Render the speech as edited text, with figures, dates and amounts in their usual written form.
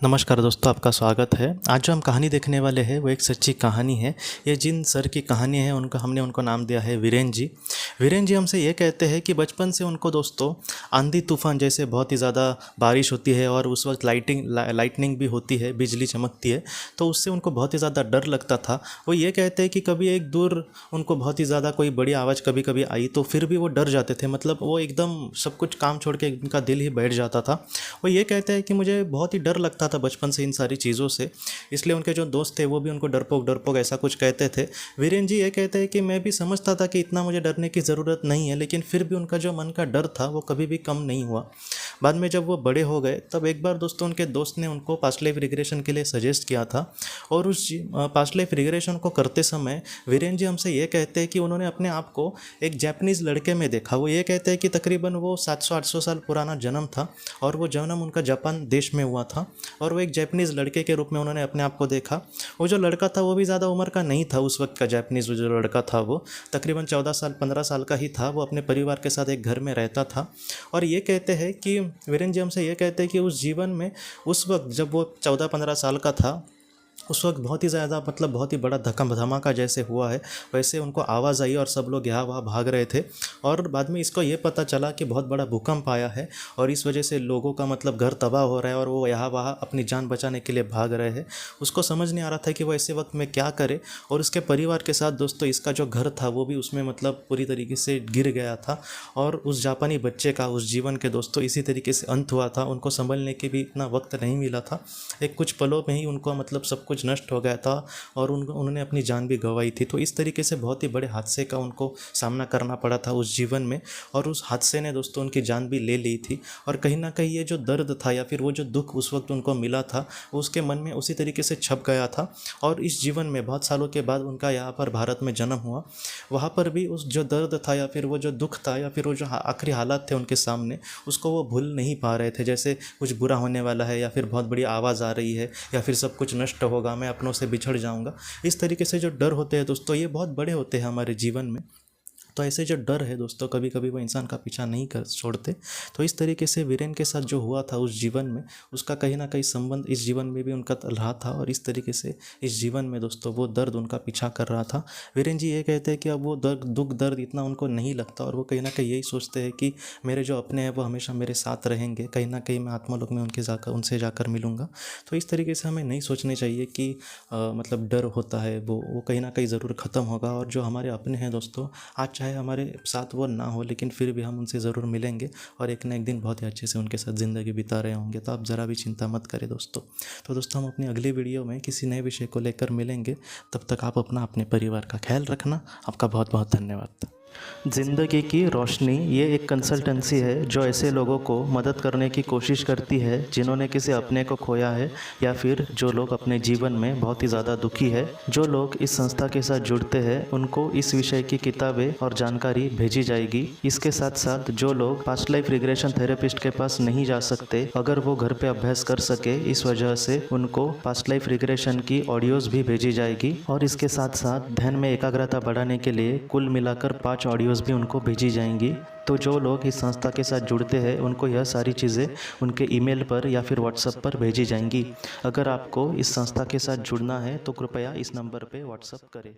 नमस्कार दोस्तों, आपका स्वागत है। आज जो हम कहानी देखने वाले हैं वो एक सच्ची कहानी है। ये जिन सर की कहानी है हमने उनको नाम दिया है वीरेन जी। वीरेन जी हमसे ये कहते हैं कि बचपन से उनको दोस्तों आंधी तूफान जैसे बहुत ही ज़्यादा बारिश होती है और उस वक्त लाइटनिंग भी होती है, बिजली चमकती है, तो उससे उनको बहुत ही ज़्यादा डर लगता था। वो ये कहते हैं कि कभी एक दूर उनको बहुत ही ज़्यादा कोई बड़ी आवाज़ कभी कभी आई तो फिर भी वो डर जाते थे, मतलब वो एकदम सब कुछ काम छोड़ के उनका दिल ही बैठ जाता था। वो ये कहते हैं कि मुझे बहुत ही डर लगता था बचपन से इन सारी चीज़ों से, इसलिए उनके जो दोस्त थे वो भी उनको डरपोक डरपोक ऐसा कुछ कहते थे। वीरेन जी ये कहते हैं कि मैं भी समझता था कि इतना मुझे डरने की ज़रूरत नहीं है, लेकिन फिर भी उनका जो मन का डर था वो कभी भी कम नहीं हुआ। बाद में जब वो बड़े हो गए तब एक बार दोस्तों उनके दोस्त ने उनको पास्ट लाइफ रिग्रेशन के लिए सजेस्ट किया था, और उस पास्ट लाइफ रिग्रेशन को करते समय वीरेन जी हमसे ये कहते हैं कि उन्होंने अपने आप को एक जापानीज़ लड़के में देखा। वो ये कहते हैं कि तकरीबन वो 700-800 साल पुराना जन्म था और वो जन्म उनका जापान देश में हुआ था, और वो एक जापानीज़ लड़के के रूप में उन्होंने अपने आप को देखा। वो जो लड़का था वो भी ज़्यादा उम्र का नहीं था, उस वक्त का जापानीज़ जो लड़का था वो तकरीबन 14 साल 15 साल का ही था। वो अपने परिवार के साथ एक घर में रहता था, और ये कहते हैं कि वीरेन जी हमसे ये कहते हैं कि उस जीवन में उस वक्त जब वो 14-15 साल का था उस वक्त बहुत ही ज़्यादा, मतलब बहुत ही बड़ा धमाका जैसे हुआ है वैसे उनको आवाज़ आई और सब लोग यहाँ वहाँ भाग रहे थे। और बाद में इसको ये पता चला कि बहुत बड़ा भूकंप आया है और इस वजह से लोगों का मतलब घर तबाह हो रहा है और वो यहाँ वहाँ अपनी जान बचाने के लिए भाग रहे हैं। उसको समझ नहीं आ रहा था कि वो ऐसे वक्त में क्या करे, और उसके परिवार के साथ दोस्तों इसका जो घर था वो भी उसमें मतलब पूरी तरीके से गिर गया था, और उस जापानी बच्चे का उस जीवन के दोस्तों इसी तरीके से अंत हुआ था। उनको संभलने के भी इतना वक्त नहीं मिला था, एक कुछ पलों में ही उनको मतलब सब कुछ नष्ट हो गया था और उन्होंने अपनी जान भी गंवाई थी। तो इस तरीके से बहुत ही बड़े हादसे का उनको सामना करना पड़ा था उस जीवन में, और उस हादसे ने दोस्तों उनकी जान भी ले ली थी। और कहीं ना कहीं ये जो दर्द था या फिर वो जो दुख उस वक्त उनको मिला था वो उसके मन में उसी तरीके से छप गया था। और इस जीवन में बहुत सालों के बाद उनका यहाँ पर भारत में जन्म हुआ, वहाँ पर भी उस जो दर्द था या फिर वो जो दुख था या फिर वो जो आखिरी हालात थे उनके सामने, उसको वो भूल नहीं पा रहे थे। जैसे कुछ बुरा होने वाला है या फिर बहुत बड़ी आवाज़ आ रही है या फिर सब कुछ नष्ट होगा, मैं अपनों से बिछड़ जाऊंगा, इस तरीके से जो डर होते हैं दोस्तों ये बहुत बड़े होते हैं हमारे जीवन में। तो ऐसे जो डर है दोस्तों कभी कभी वो इंसान का पीछा नहीं कर छोड़ते। तो इस तरीके से वीरेन के साथ जो हुआ था उस जीवन में, उसका कहीं ना कहीं संबंध इस जीवन में भी उनका रहा था, और इस तरीके से इस जीवन में दोस्तों वो दर्द उनका पीछा कर रहा था। वीरेन जी ये कहते हैं कि अब वो दुख दर्द इतना उनको नहीं लगता, और वो कहीं ना कहीं यही सोचते हैं कि मेरे जो अपने हैं वो हमेशा मेरे साथ रहेंगे, कहीं ना कहीं मैं आत्मालोक में उनसे जाकर मिलूँगा। तो इस तरीके से हमें नहीं सोचने चाहिए कि मतलब डर होता है वो कहीं ना कहीं ज़रूर ख़त्म होगा। और जो हमारे अपने हैं दोस्तों, आज चाहे हमारे साथ वो ना हो लेकिन फिर भी हम उनसे ज़रूर मिलेंगे और एक ना एक दिन बहुत ही अच्छे से उनके साथ ज़िंदगी बिता रहे होंगे। तो आप ज़रा भी चिंता मत करें दोस्तों। तो दोस्तों हम अपनी अगली वीडियो में किसी नए विषय को लेकर मिलेंगे, तब तक आप अपने परिवार का ख्याल रखना। आपका बहुत बहुत धन्यवाद। ज़िंदगी की रोशनी ये एक कंसल्टेंसी है जो ऐसे लोगों को मदद करने की कोशिश करती है जिन्होंने किसी अपने को खोया है, या फिर जो लोग अपने जीवन में बहुत ही ज़्यादा दुखी है। जो लोग इस संस्था के साथ जुड़ते हैं उनको इस विषय की किताबें और जानकारी भेजी जाएगी। इसके साथ साथ जो लोग पास्ट लाइफ रिग्रेशन थेरेपिस्ट के पास नहीं जा सकते, अगर वो घर पे अभ्यास कर सके, इस वजह से उनको पास्ट लाइफ रिग्रेशन की ऑडियोज़ भी भेजी जाएगी। और इसके साथ साथ ध्यान में एकाग्रता बढ़ाने के लिए कुल मिलाकर 5 ऑडियोज़ भी उनको भेजी जाएंगी। तो जो लोग इस संस्था के साथ जुड़ते हैं उनको यह सारी चीज़ें उनके ईमेल पर या फिर व्हाट्सएप पर भेजी जाएंगी। अगर आपको इस संस्था के साथ जुड़ना है तो कृपया इस नंबर पे व्हाट्सएप करें।